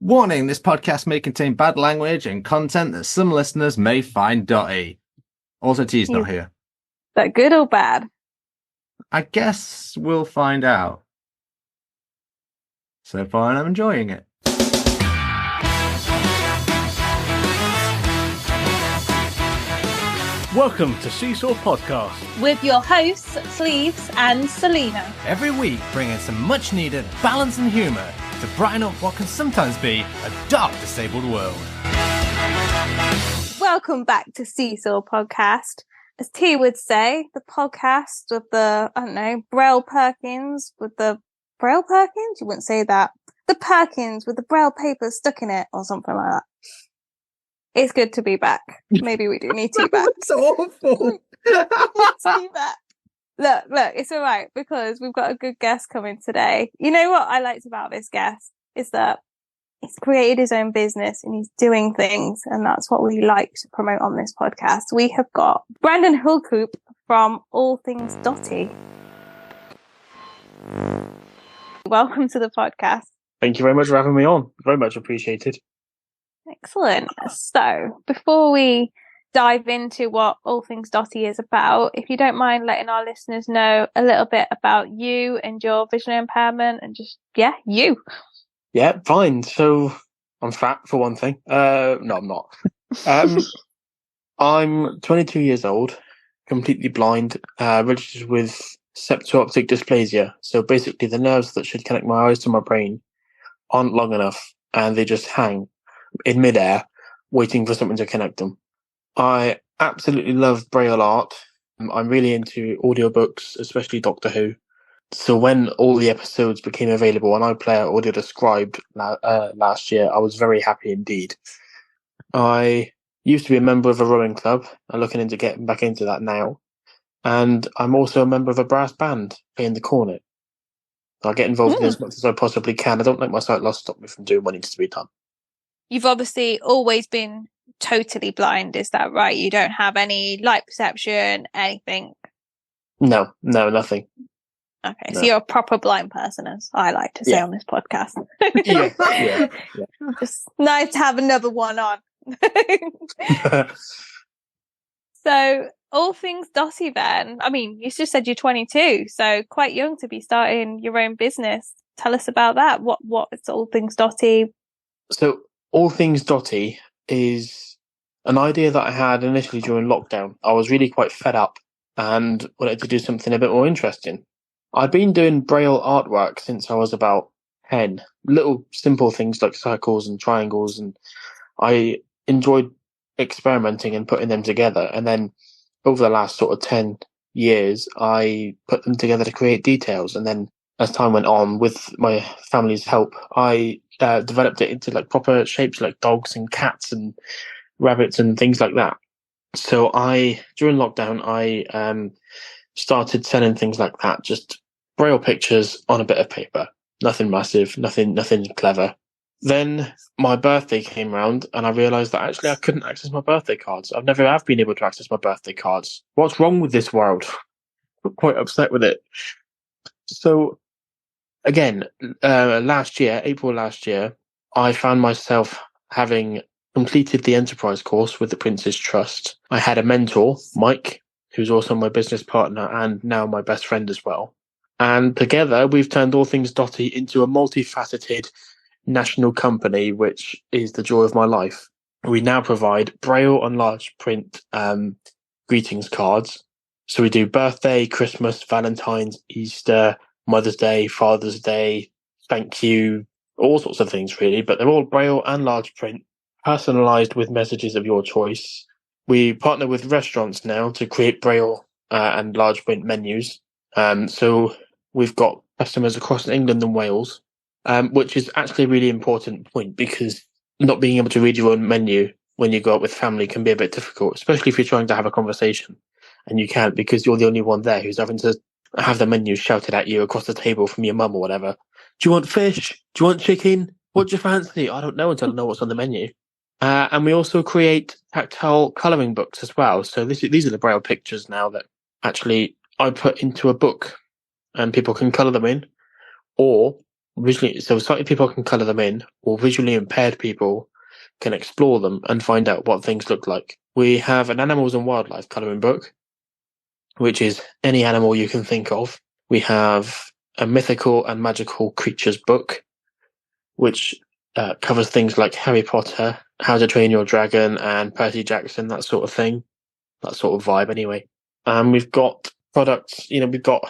Warning, this podcast may contain bad language and content that some listeners may find dotty. Also, T's not here. Is that good or bad? I guess we'll find out. So far, I'm enjoying it. Welcome to Seesaw Podcast. With your hosts, Cleaves and Selina. Every week, bringing some much-needed balance and humour to brighten up what can sometimes be a dark, disabled world. Welcome back to Seesaw Podcast. As T would say, the podcast with the, Braille Perkins with the... Braille Perkins? You wouldn't say that. The Perkins with the Braille paper stuck in it or something like that. It's good to be back. Maybe we do need to be back. It's awful. To be back. Look, it's all right because we've got a good guest coming today. You know what I liked about this guest is that he's created his own business and he's doing things, and that's what we like to promote on this podcast. We have got Brandon Hulcoop from All Things Dotty. Welcome to the podcast. Thank you very much for having me on. Very much appreciated. Excellent. So, before we dive into what All Things Dotty is about, if you don't mind letting our listeners know a little bit about you and your visual impairment and just, you. Yeah, fine. So, I'm fat, for one thing. No, I'm not. I'm 22 years old, completely blind, registered with septo-optic dysplasia. So, basically, the nerves that should connect my eyes to my brain aren't long enough, and they just hang in midair, waiting for something to connect them. I absolutely love Braille art. I'm really into audiobooks, especially Doctor Who. So when all the episodes became available on iPlayer Audio Described last year, I was very happy indeed. I used to be a member of a rowing club. I'm looking into getting back into that now. And I'm also a member of a brass band playing the cornet. I get involved in as much as I possibly can. I don't let my sight loss stop me from doing what needs to be done. You've obviously always been totally blind, is that right? You don't have any light perception, anything? No, nothing. Okay, so you're a proper blind person, as I like to say on this podcast. Yeah. Just nice to have another one on. So, All Things Dotty then. I mean, you just said you're 22, so quite young to be starting your own business. Tell us about that. What's All Things Dotty? So, All Things Dotty is an idea that I had initially during lockdown. I was really quite fed up and wanted to do something a bit more interesting. I'd been doing Braille artwork since I was about 10. Little simple things like circles and triangles, and I enjoyed experimenting and putting them together. And then over the last sort of 10 years, I put them together to create details. And then as time went on, with my family's help, I developed it into like proper shapes like dogs and cats and rabbits and things like that. So during lockdown, I started selling things like that, just Braille pictures on a bit of paper. Nothing massive, nothing clever. Then my birthday came round and I realised that actually I couldn't access my birthday cards. I've never have been able to access my birthday cards. What's wrong with this world? I'm quite upset with it. So again, April last year, I found myself having completed the enterprise course with the Prince's Trust. I had a mentor, Mike, who's also my business partner and now my best friend as well. And together we've turned All Things Dotty into a multi-faceted national company, which is the joy of my life. We now provide Braille and large print greetings cards. So we do birthday, Christmas, Valentine's, Easter, Mother's Day, Father's Day, thank you, all sorts of things really, but they're all Braille and large print, personalised with messages of your choice. We partner with restaurants now to create Braille and large print menus. So we've got customers across England and Wales, which is actually a really important point because not being able to read your own menu when you go out with family can be a bit difficult, especially if you're trying to have a conversation and you can't because you're the only one there who's having to have the menu shouted at you across the table from your mum or whatever. Do you want fish? Do you want chicken? What do you fancy? I don't know until I know what's on the menu. And we also create tactile colouring books as well. So these are the Braille pictures now that actually I put into a book and people can colour them in. Or so sighted people can colour them in, or visually impaired people can explore them and find out what things look like. We have an animals and wildlife colouring book, which is any animal you can think of. We have a mythical and magical creatures book, which covers things like Harry Potter, How to Train Your Dragon, and Percy Jackson, that sort of thing. That sort of vibe, anyway. We've got products, we've got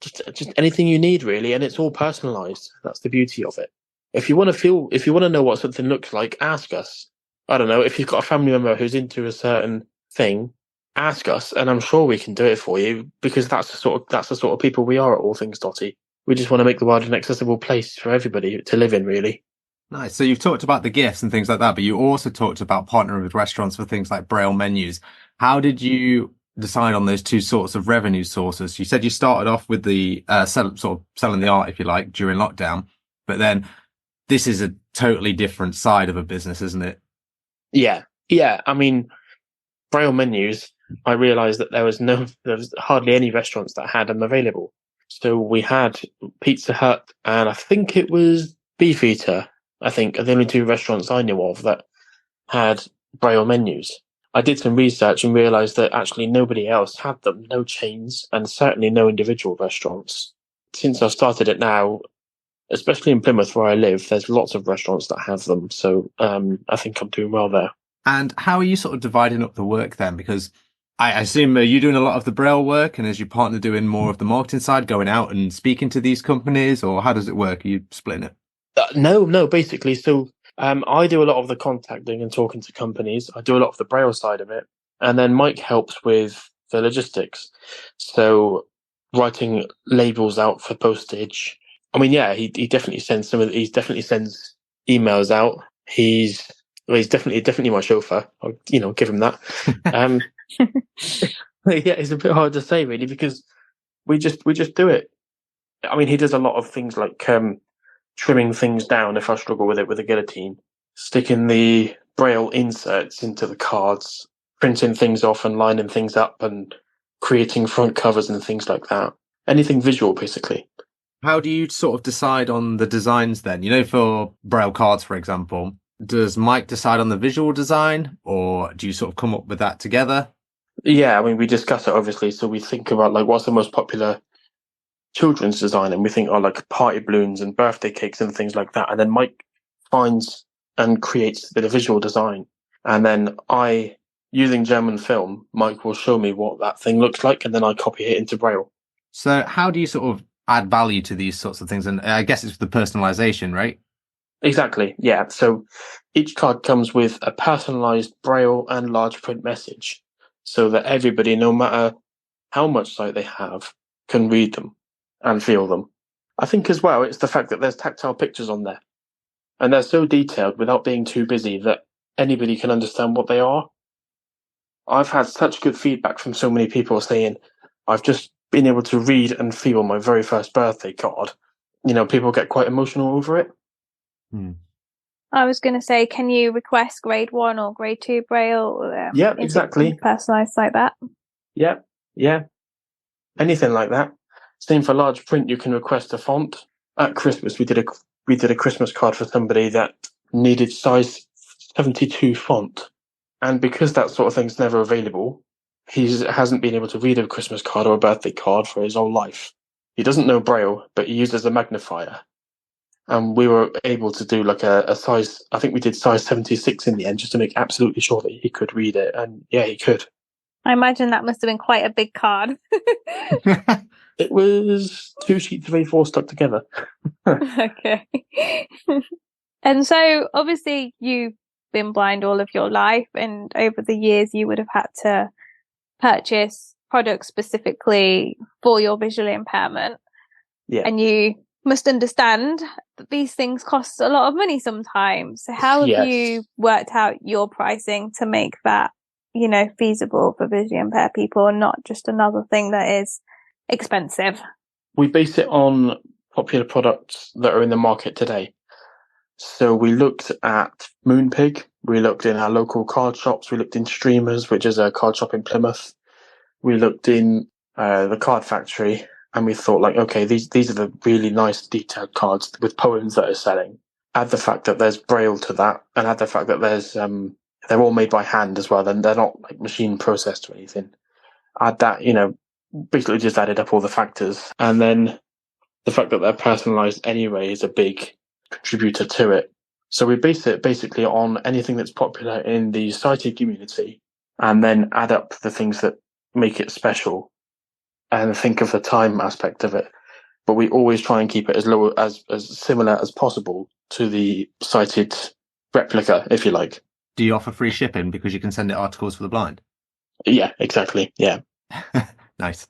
just anything you need, really, and it's all personalised. That's the beauty of it. If you want to know what something looks like, ask us. I don't know, if you've got a family member who's into a certain thing, ask us, and I'm sure we can do it for you, because that's the sort of people we are at All Things Dotty. We just want to make the world an accessible place for everybody to live in, really. Nice. So you've talked about the gifts and things like that, but you also talked about partnering with restaurants for things like Braille menus. How did you decide on those two sorts of revenue sources? You said you started off with the sort of selling the art, if you like, during lockdown, but then this is a totally different side of a business, isn't it? Yeah. I mean, Braille menus, I realised that there was hardly any restaurants that had them available. So we had Pizza Hut, and I think it was Beefeater. I think are the only two restaurants I knew of that had Braille menus. I did some research and realised that actually nobody else had them, no chains, and certainly no individual restaurants. Since I've started it now, especially in Plymouth where I live, there's lots of restaurants that have them. So I think I'm doing well there. And how are you sort of dividing up the work then? Because I assume you're doing a lot of the Braille work, and is your partner doing more of the marketing side, going out and speaking to these companies, or how does it work? Are you splitting it? No, basically. So I do a lot of the contacting and talking to companies. I do a lot of the Braille side of it. And then Mike helps with the logistics. So writing labels out for postage. I mean, yeah, he definitely sends he definitely sends emails out. He's definitely my chauffeur. I'll, give him that. Yeah, it's a bit hard to say really, because we just do it. I mean, he does a lot of things like trimming things down if I struggle with it with a guillotine, sticking the Braille inserts into the cards, printing things off and lining things up, and creating front covers and things like that. Anything visual, basically. How do you sort of decide on the designs then? For Braille cards, for example, does Mike decide on the visual design, or do you sort of come up with that together? Yeah, I mean, we discuss it, obviously. So we think about, like, what's the most popular children's design, and we think, like party balloons and birthday cakes and things like that. And then Mike finds and creates the visual design. And then using German film, Mike will show me what that thing looks like, and then I copy it into Braille. So how do you sort of add value to these sorts of things? And I guess it's the personalization, right? Exactly, yeah. So each card comes with a personalized Braille and large print message, so that everybody, no matter how much sight they have, can read them and feel them. I think as well, it's the fact that there's tactile pictures on there, and they're so detailed without being too busy that anybody can understand what they are. I've had such good feedback from so many people saying, I've just been able to read and feel my very first birthday card. People get quite emotional over it. I was going to say, can you request grade 1 or grade 2 Braille? Yeah, exactly. Personalised like that? Yeah. Anything like that. Same for large print. You can request a font. At Christmas, we did a Christmas card for somebody that needed size 72 font, and because that sort of thing's never available, he hasn't been able to read a Christmas card or a birthday card for his whole life. He doesn't know Braille, but he uses a magnifier, and we were able to do like a size. I think we did size 76 in the end, just to make absolutely sure that he could read it, and yeah, he could. I imagine that must have been quite a big card. It was 2 sheets of A4 stuck together. Okay. And so obviously you've been blind all of your life, and over the years you would have had to purchase products specifically for your visual impairment. Yeah. And you must understand that these things cost a lot of money sometimes. So how have you worked out your pricing to make that, feasible for visually impaired people, and not just another thing that is expensive? We base it on popular products that are in the market today. So we looked at Moonpig, we looked in our local card shops, we looked in Streamers, which is a card shop in Plymouth. We looked in the Card Factory, and we thought like, okay, these are the really nice detailed cards with poems that are selling. Add the fact that there's Braille to that, and add the fact that there's they're all made by hand as well. Then they're not like machine processed or anything. Add that, basically just added up all the factors, and then the fact that they're personalized anyway is a big contributor to it. So we base it basically on anything that's popular in the sighted community, and then add up the things that make it special, and think of the time aspect of it. But we always try and keep it as low as similar as possible to the sighted replica, if you like. Do you offer free shipping because you can send it articles for the blind? Yeah, exactly. Yeah. Nice.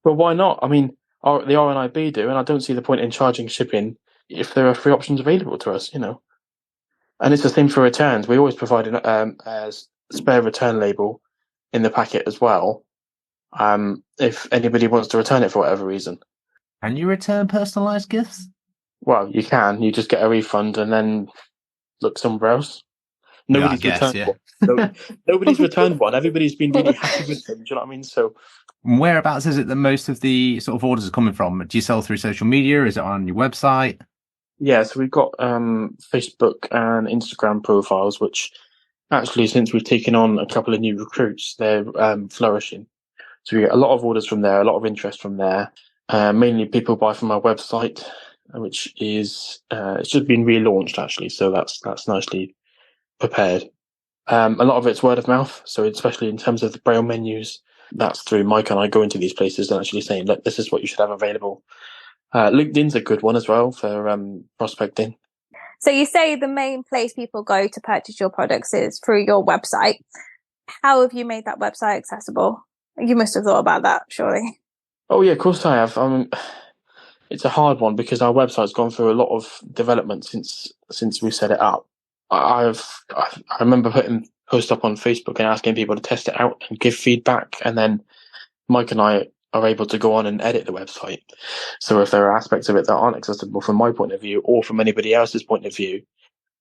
Well, why not? I mean, the RNIB do, and I don't see the point in charging shipping if there are free options available to us, And it's the same for returns. We always provide a spare return label in the packet as well, if anybody wants to return it for whatever reason. Can you return personalised gifts? Well, you can. You just get a refund and then look somewhere else. Nobody's returned one. Nobody's returned one. Everybody's been really happy with them. Do you know what I mean? So, whereabouts is it that most of the sort of orders are coming from? Do you sell through social media? Is it on your website? Yeah, so we've got Facebook and Instagram profiles, which actually, since we've taken on a couple of new recruits, they're flourishing. So we get a lot of orders from there, a lot of interest from there. Mainly people buy from our website, which is it's just been relaunched actually, so that's nicely prepared. A lot of it's word of mouth, so especially in terms of the Braille menus, that's through Mike and I go into these places and actually saying, look, this is what you should have available. LinkedIn's a good one as well for prospecting. So you say the main place people go to purchase your products is through your website. How have you made that website accessible? You must have thought about that, surely. Oh yeah, of course I have. It's a hard one because our website's gone through a lot of development since we set it up. I remember putting posts up on Facebook and asking people to test it out and give feedback, and then Mike and I are able to go on and edit the website. So if there are aspects of it that aren't accessible from my point of view or from anybody else's point of view,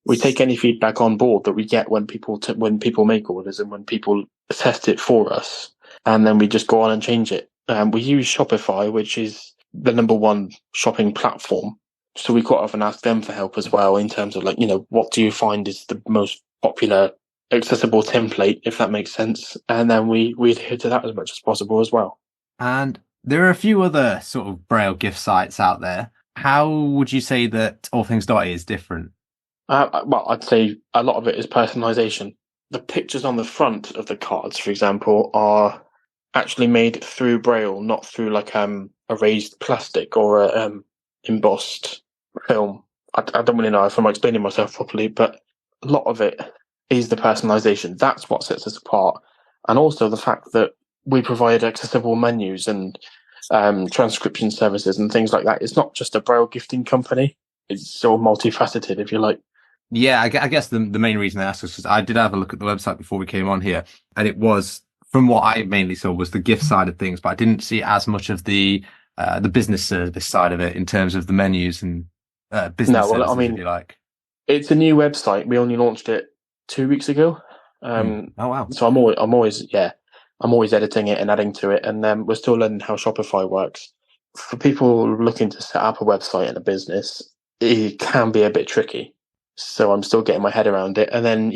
we take any feedback on board that we get when people make orders and when people test it for us, and then we just go on and change it. We use Shopify, which is the number one shopping platform. So we quite often ask them for help as well in terms of what do you find is the most popular accessible template, if that makes sense. And then we adhere to that as much as possible as well. And there are a few other sort of Braille gift sites out there. How would you say that All Things Dotty is different? Well, I'd say a lot of it is personalization. The pictures on the front of the cards, for example, are actually made through Braille, not through a raised plastic or a embossed film. I don't really know if I'm explaining myself properly, but a lot of it is the personalization. That's what sets us apart. And also the fact that we provide accessible menus and transcription services and things like that. It's not just a Braille gifting company. It's so multifaceted, if you like. Yeah, I guess the main reason I asked was because I did have a look at the website before we came on here, and it was, from what I mainly saw, was the gift side of things, but I didn't see as much of the business service side of it in terms of the menus and business services, if you like. It's a new website. We only launched it 2 weeks ago. Oh wow! So I'm always editing it and adding to it, and we're still learning how Shopify works. For people looking to set up a website and a business, it can be a bit tricky. So I'm still getting my head around it. And then,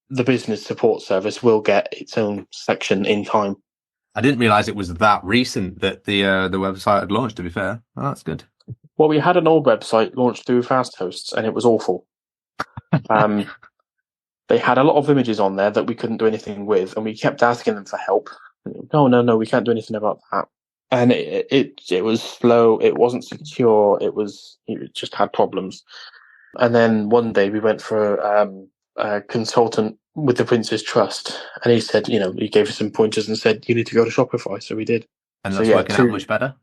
the business support service will get its own section in time. I didn't realise it was that recent that the website had launched, to be fair. Oh, that's good. Well, we had an old website launched through FastHosts, and it was awful. They had a lot of images on there that we couldn't do anything with, and we kept asking them for help. No, we can't do anything about that. And it was slow. It wasn't secure. It just had problems. And then one day we went for a consultant with the Prince's Trust, and he said, he gave us some pointers and said, you need to go to Shopify. So we did. And that's working out much better?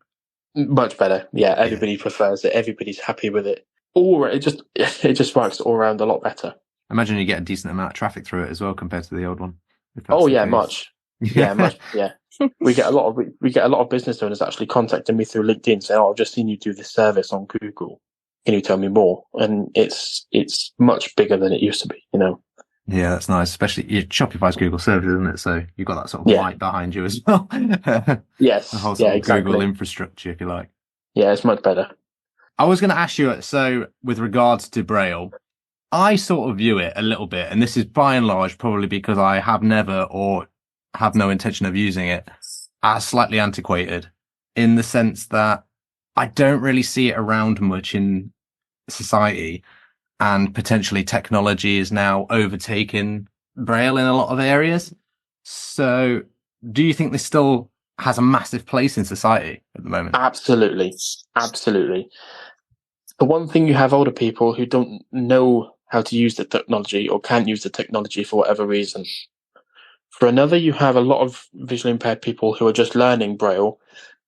Much better. Yeah, everybody prefers it. Everybody's happy with it. It just works all around a lot better. I imagine you get a decent amount of traffic through it as well compared to the old one. Oh yeah, much. Yeah, much. Yeah, we get a lot of business owners actually contacting me through LinkedIn saying, "Oh, I've just seen you do this service on Google. Can you tell me more?" And it's much bigger than it used to be. Yeah, that's nice. Especially Shopify's Google service, isn't it? So you've got that sort of Yeah. mic behind you as well. The Yes. whole Yeah, sort of Google exactly. infrastructure, if you like. Yeah, it's much better. I was going to ask you, so with regards to Braille, I sort of view it a little bit, and this is by and large probably because I have never or have no intention of using it, as slightly antiquated in the sense that I don't really see it around much in society, and potentially technology is now overtaking Braille in a lot of areas. So do you think this still has a massive place in society at the moment? Absolutely. Absolutely. The one thing, you have older people who don't know how to use the technology or can't use the technology for whatever reason. For another, you have a lot of visually impaired people who are just learning Braille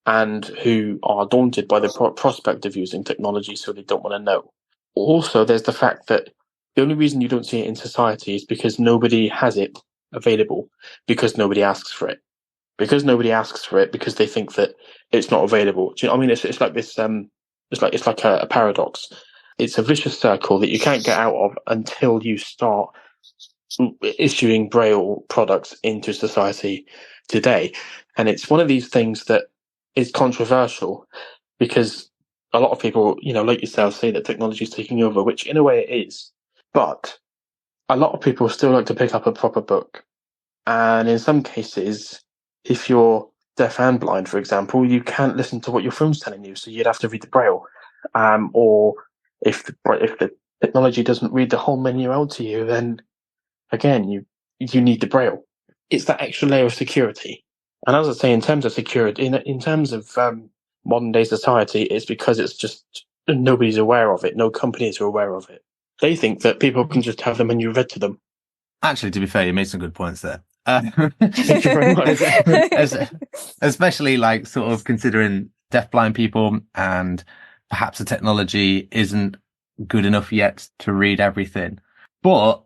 and who are daunted by the prospect of using technology, so they don't want to know. Also, there's the fact that the only reason you don't see it in society is because nobody has it available, because nobody asks for it. Because nobody asks for it, because they think that it's not available. Do you know what I mean? It's like this. It's like a paradox. It's a vicious circle that you can't get out of until you start issuing Braille products into society today. And it's one of these things that is controversial because a lot of people, like yourself, say that technology is taking over, which in a way it is. But a lot of people still like to pick up a proper book. And in some cases, if you're deaf and blind, for example, you can't listen to what your phone's telling you, so you'd have to read the Braille. Or if the technology doesn't read the whole menu out to you, then again, you need the Braille. It's that extra layer of security. And as I say, in terms of security, in terms of modern day society, it's because it's just nobody's aware of it. No companies are aware of it. They think that people can just have the menu read to them. Actually, to be fair, you made some good points there. Thank you very much. Especially like sort of considering deaf-blind people, and perhaps the technology isn't good enough yet to read everything. But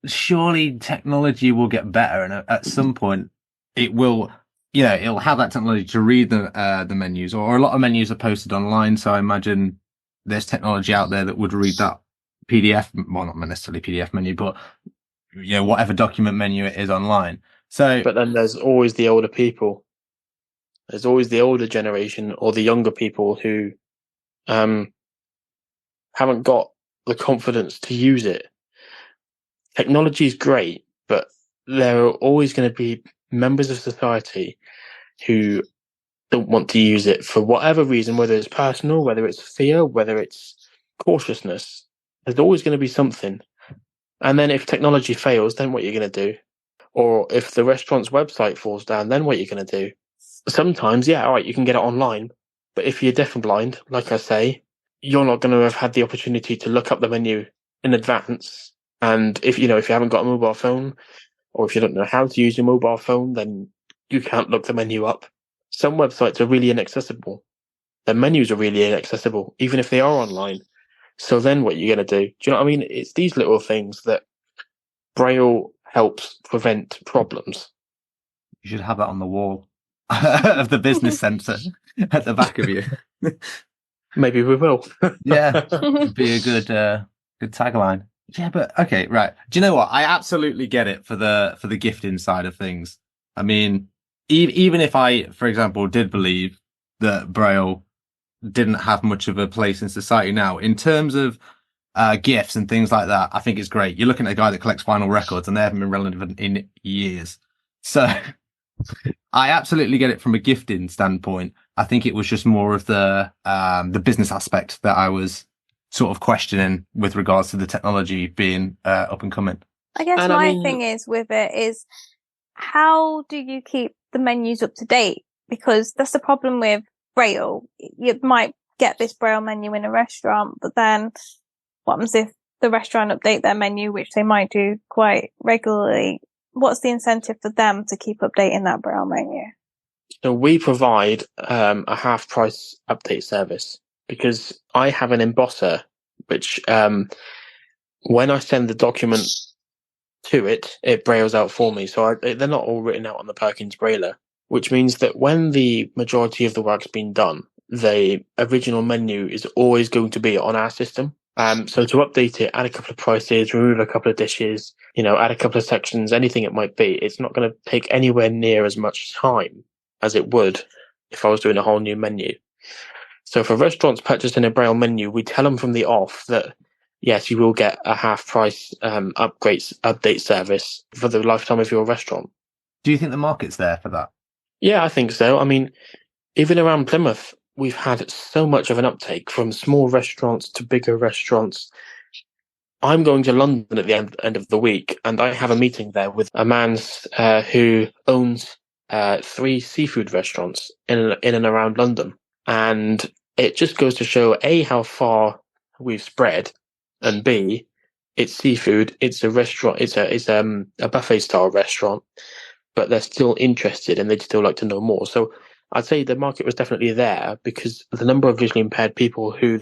surely technology will get better, and at some point it will, it'll have that technology to read the menus, or a lot of menus are posted online. So I imagine there's technology out there that would read that PDF, well, not necessarily PDF menu, but whatever document menu it is online. So, But then there's always the older people. There's always the older generation or the younger people who haven't got the confidence to use it. Technology is great, but there are always going to be members of society who don't want to use it for whatever reason, whether it's personal, whether it's fear, whether it's cautiousness. There's always going to be something. And then if technology fails, then what are you going to do? Or if the restaurant's website falls down, then what are you going to do? Sometimes, yeah, all right, you can get it online. But if you're deaf and blind, like I say, you're not going to have had the opportunity to look up the menu in advance. And if you haven't got a mobile phone, or if you don't know how to use your mobile phone, then you can't look the menu up. Some websites are really inaccessible. Their menus are really inaccessible, even if they are online. So then what are you going to do? Do you know what I mean? It's these little things that Braille helps prevent problems. you should have that on the wall of the business centre at the back of you. Maybe we will. Yeah, it'd be a good tagline. Yeah, but okay, right. Do you know what? I absolutely get it for the gifting side of things. I mean, even if I, for example, did believe that Braille didn't have much of a place in society now, in terms of gifts and things like that, I think it's great. You're looking at a guy that collects vinyl records, and they haven't been relevant in years. So I absolutely get it from a gifting standpoint. I think it was just more of the business aspect that I was sort of questioning with regards to the technology being up and coming. I guess my thing is with it is, how do you keep the menus up to date? Because that's the problem with Braille. You might get this Braille menu in a restaurant, but then what happens if the restaurant update their menu, which they might do quite regularly? What's the incentive for them to keep updating that Braille menu? So we provide a half price update service, because I have an embosser, which when I send the document to it, it brailles out for me. So they're not all written out on the Perkins Brailler, which means that when the majority of the work's been done, the original menu is always going to be on our system. So to update it, add a couple of prices, remove a couple of dishes, add a couple of sections, anything it might be, it's not going to take anywhere near as much time as it would if I was doing a whole new menu. So for restaurants purchasing a Braille menu, we tell them from the off that, yes, you will get a half price update service for the lifetime of your restaurant. Do you think the market's there for that? Yeah, I think so. I mean, even around Plymouth, we've had so much of an uptake from small restaurants to bigger restaurants. I'm going to London at the end of the week, and I have a meeting there with a man who owns 3 seafood restaurants in and around London. And it just goes to show, A, how far we've spread, and B, it's seafood. It's a restaurant. It's a buffet style restaurant, but they're still interested and they'd still like to know more. So I'd say the market was definitely there because the number of visually impaired people who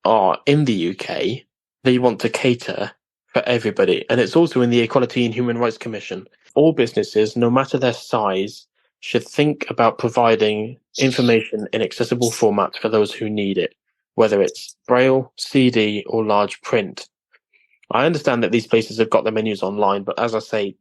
are in the UK, they want to cater for everybody. And it's also in the Equality and Human Rights Commission. All businesses, no matter their size, should think about providing information in accessible formats for those who need it, whether it's Braille, CD, or large print. I understand that these places have got their menus online, but as I say,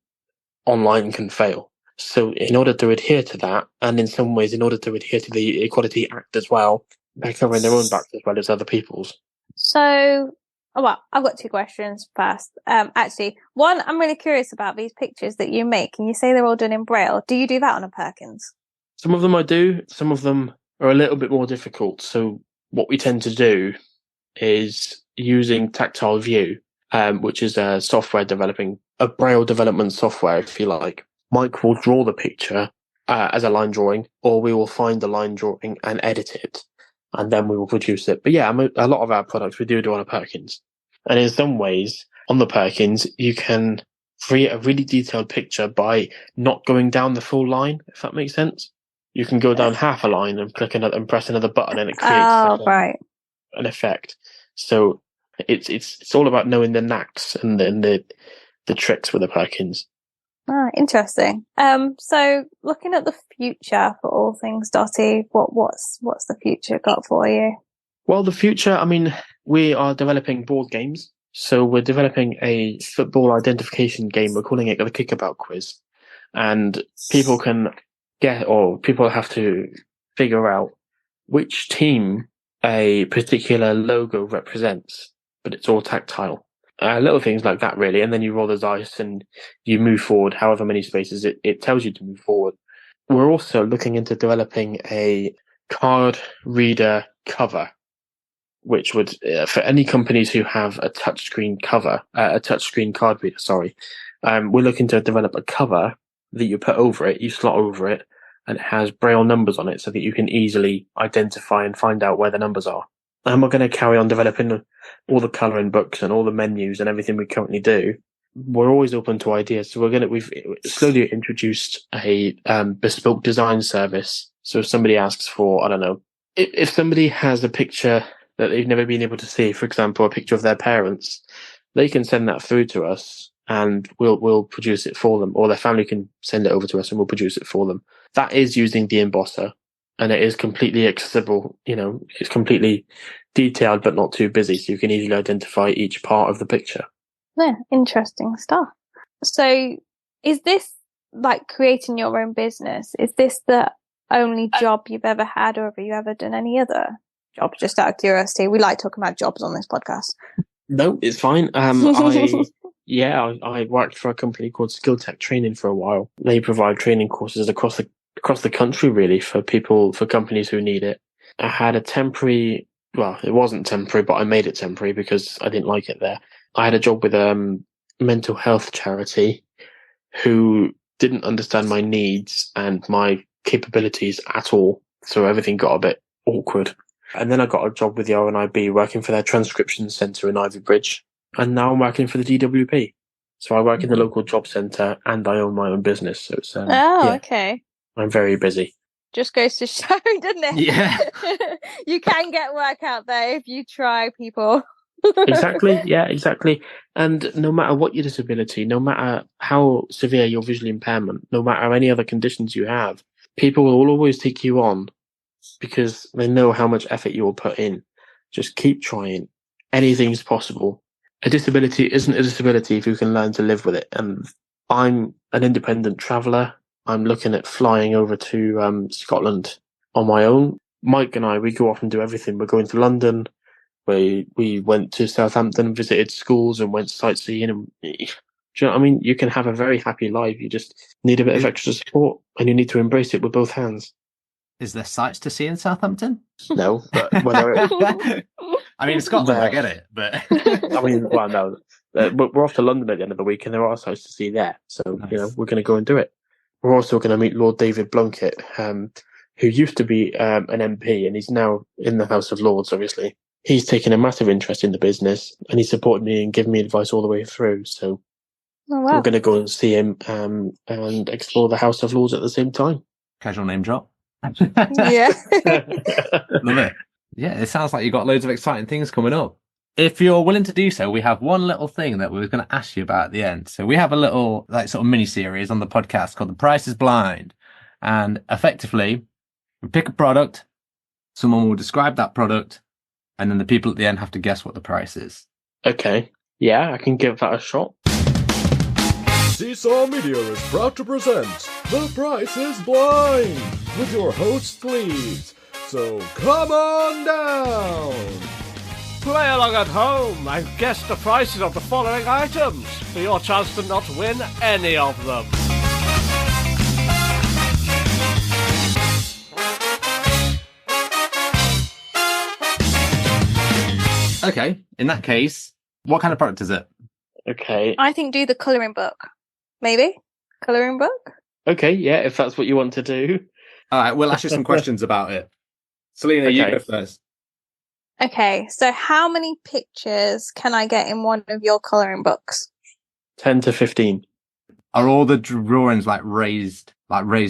online can fail. So in order to adhere to that, and in some ways in order to adhere to the Equality Act as well, they're covering their own backs as well as other people's. So, well, I've got 2 questions first. Actually, one, I'm really curious about these pictures that you make, and you say they're all done in Braille. Do you do that on a Perkins? Some of them I do. Some of them are a little bit more difficult. So what we tend to do is using Tactile View, which is a Braille development software, if you like. Mike will draw the picture as a line drawing, or we will find the line drawing and edit it, and then we will produce it. But yeah, a lot of our products we do on a Perkins. And in some ways, on the Perkins, you can create a really detailed picture by not going down the full line, if that makes sense. You can go down half a line and click another and press another button, and it creates an effect. So it's all about knowing the knacks and the tricks with the Perkins. Ah, interesting. So looking at the future for All Things Dotty, what's the future got for you? Well, the future, I mean, we are developing board games. So we're developing a football identification game. We're calling it the Kickabout Quiz. And people people have to figure out which team a particular logo represents, but it's all tactile. Little things like that, really. And then you roll the dice and you move forward however many spaces it tells you to move forward. We're also looking into developing a card reader cover, which would, for any companies who have a touchscreen card reader, we're looking to develop a cover that you put over it, you slot over it, and it has Braille numbers on it so that you can easily identify and find out where the numbers are. And we're going to carry on developing all the colouring books and all the menus and everything we currently do. We're always open to ideas. So we've slowly introduced a bespoke design service. So if somebody asks for, I don't know, if somebody has a picture that they've never been able to see, for example, a picture of their parents, they can send that through to us and we'll produce it for them, or their family can send it over to us and we'll produce it for them. That is using the embosser. And it is completely accessible, it's completely detailed, but not too busy. So you can easily identify each part of the picture. Yeah, interesting stuff. So is this like creating your own business? Is this the only job you've ever had, or have you ever done any other jobs? Just out of curiosity. We like talking about jobs on this podcast. No, it's fine. I worked for a company called Skill Tech Training for a while. They provide training courses across the country, really, for companies who need it. I had a temporary, well, it wasn't temporary, but I made it temporary because I didn't like it there. I had a job with a mental health charity who didn't understand my needs and my capabilities at all. So everything got a bit awkward. And then I got a job with the RNIB working for their transcription centre in Ivy Bridge. And now I'm working for the DWP. So I work in the local job centre and I own my own business. So it's, okay. I'm very busy. Just goes to show, doesn't it? Yeah. You can get work out there if you try, people. Exactly. Yeah, exactly. And no matter what your disability, no matter how severe your visual impairment, no matter any other conditions you have, people will always take you on because they know how much effort you will put in. Just keep trying. anything's possible. A disability isn't a disability if you can learn to live with it. And I'm an independent traveller. I'm looking at flying over to Scotland on my own. Mike and I, we go off and do everything. We're going to London. We went to Southampton, visited schools, and went sightseeing. And do you know what I mean? You can have a very happy life. You just need a bit of extra support, and you need to embrace it with both hands. Is there sights to see in Southampton? No, but whether I mean, Scotland, I get it, but I mean, well, no, we're off to London at the end of the week, and there are sights to see there. So Nice. we're going to go and do it. We're also going to meet Lord David Blunkett, who used to be an MP, and he's now in the House of Lords. Obviously, he's taken a massive interest in the business, and he supported me and given me advice all the way through. So we're going to go and see him and explore the House of Lords at the same time. Casual name drop. Yeah. Love it. Yeah, it sounds like you've got loads of exciting things coming up. If you're willing to do so, we have one little thing that we were going to ask you about at the end. So we have a little sort of mini series on the podcast called The Price is Blind. And effectively, we pick a product, someone will describe that product, and then the people at the end have to guess what the price is. Okay. Yeah, I can give that a shot. Seesaw Media is proud to present The Price is Blind with your host Cleaves. So come on down! Play along at home and guess the prices of the following items for your chance to not win any of them. Okay, in that case, what kind of product is it? Okay. I think do the colouring book. Maybe? Colouring book? Okay, yeah, if that's what you want to do. All right, we'll ask you some questions about it. Selina, you Okay. go first. Okay, so how many pictures can I get in one of your colouring books? 10 to 15. Are all the drawings raised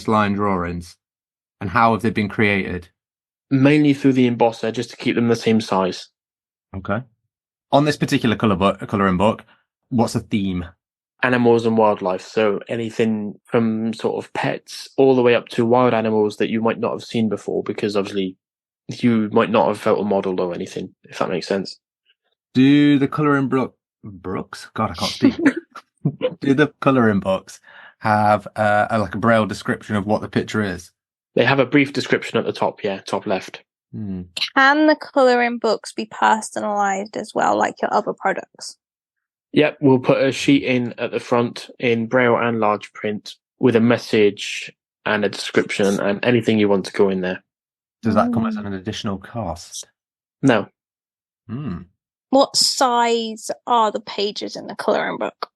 line drawings? And how have they been created? Mainly through the embosser, just to keep them the same size. Okay. On this particular colouring book, what's the theme? Animals and wildlife, so anything from sort of pets all the way up to wild animals that you might not have seen before, because obviously you might not have felt a model or anything, if that makes sense. Do the colouring books? God, I can't speak. Do the colouring books have a Braille description of what the picture is? They have a brief description at the top, yeah, top left. Can the colouring books be personalised as well, like your other products? Yep, we'll put a sheet in at the front in Braille and large print with a message and a description and anything you want to go in there. Does that come as an additional cost? No. What size are the pages in the colouring book?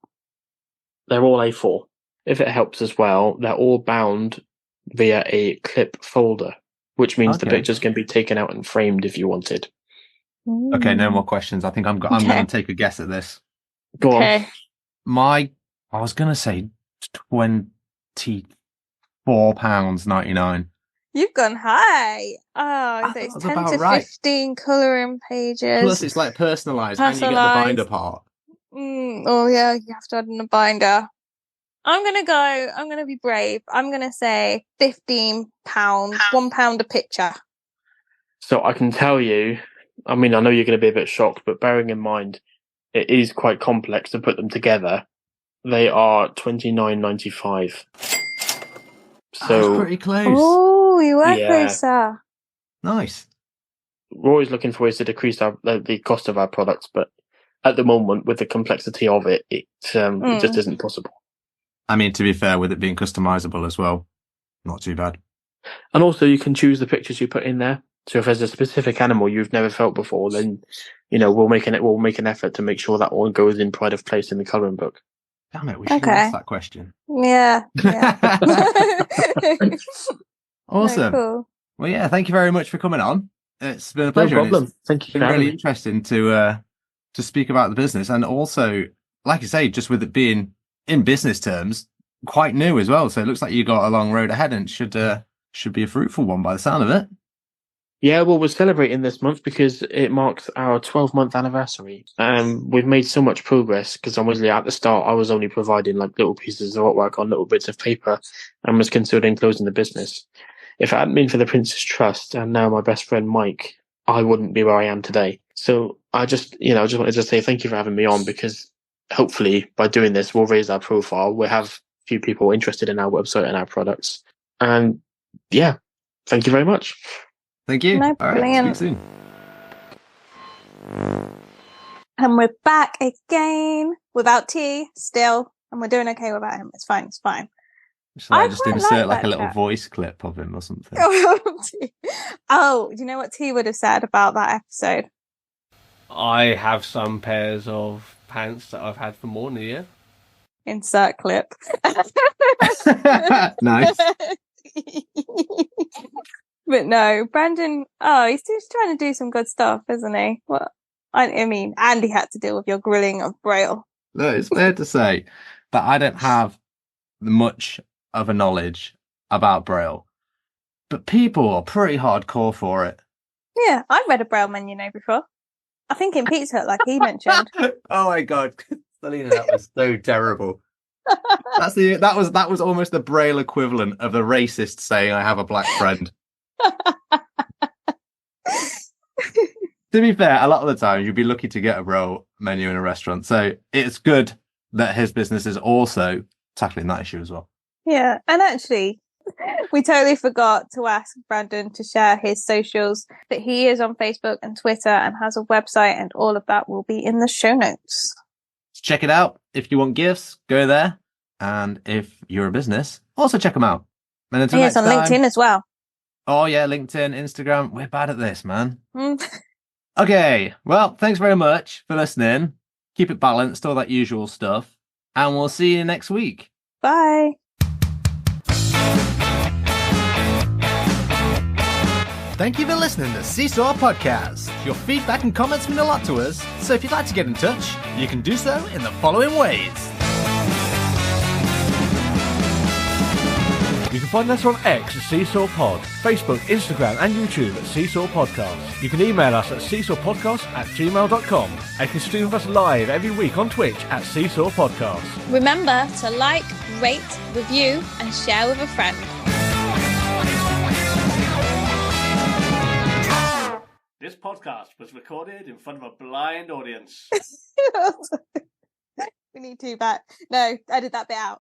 They're all A4. If it helps as well, they're all bound via a clip folder, which means the Okay. pictures can be taken out and framed if you wanted. Okay, no more questions. I think I'm going to take a guess at this. Go on. Okay. I was going to say £24.99. You've gone high. Oh, so it's That's 10 about to right. 15 colouring pages. Plus, it's personalised, and you get the binder part. Oh, yeah, you have to add in a binder. I'm going to be brave. I'm going to say £15, £1 a picture. So I can tell you, I mean, I know you're going to be a bit shocked, but bearing in mind, it is quite complex to put them together. They are $29.95. So That's pretty close. Oh, you were Yeah. closer. Nice. we're always looking for ways to decrease the cost of our products, but at the moment, with the complexity of it, it just isn't possible. I mean, to be fair, with it being customizable as well, not too bad. And also, you can choose the pictures you put in there. So if there's a specific animal you've never felt before, then we'll make an effort to make sure that one goes in pride of place in the colouring book. Damn it, we should have asked that question. Yeah. Awesome. No, cool. Well, yeah, thank you very much for coming on. It's been a pleasure. No and problem. Thank you It's for been having really me. interesting to speak about the business, and also, like I say, just with it being in business terms, quite new as well. So it looks like you got a long road ahead, and should be a fruitful one by the sound of it. Yeah, well, we're celebrating this month because it marks our 12-month anniversary. We've made so much progress because obviously at the start I was only providing like little pieces of artwork on little bits of paper and was considering closing the business. If it hadn't been for the Prince's Trust and now my best friend Mike, I wouldn't be where I am today. So I just wanted to say thank you for having me on, because hopefully by doing this, we'll raise our profile. We'll have a few people interested in our website and our products. And yeah, thank you very much. Thank you. No, All right, brilliant. speak soon. And we're back again without T still, and we're doing okay without him. It's fine. It's fine. Should I I just quite insert like like that a little chat. voice clip of him or something? Oh, do you know what T would have said about that episode? I have some pairs of pants that I've had for more than a year. Insert clip. Nice. But no, Brandon, he's just trying to do some good stuff, isn't he? Well, I mean, and he had to deal with your grilling of Braille. No, it's fair to say that I don't have much of a knowledge about Braille, but people are pretty hardcore for it. Yeah, I've read a Braille menu before. I think in Pete's Hut, like he mentioned. Oh my God, Selina, that was so terrible. That was almost the Braille equivalent of the racist saying I have a black friend. To be fair, a lot of the time you'd be lucky to get a Braille menu in a restaurant, so it's good that his business is also tackling that issue as well. Yeah, and actually, we totally forgot to ask Brandon to share his socials, but he is on Facebook and Twitter and has a website, and all of that will be in the show notes. Check it out. If you want gifts, go there. And if you're a business, also check them out. And until Yes, next on time, LinkedIn as well. Oh yeah, LinkedIn, Instagram. We're bad at this, man. Mm. Okay, well, thanks very much for listening. Keep it balanced, all that usual stuff. And we'll see you next week. Bye. Thank you for listening to Seesaw Podcast. Your feedback and comments mean a lot to us, so if you'd like to get in touch, you can do so in the following ways. You can find us on X at Seesaw Pod, Facebook, Instagram and YouTube at Seesaw Podcast. You can email us at seesawpodcast@gmail.com and you can stream with us live every week on Twitch at Seesaw Podcast. Remember to like, rate, review, and share with a friend. This podcast was recorded in front of a blind audience. We need to back. No, edit that bit out.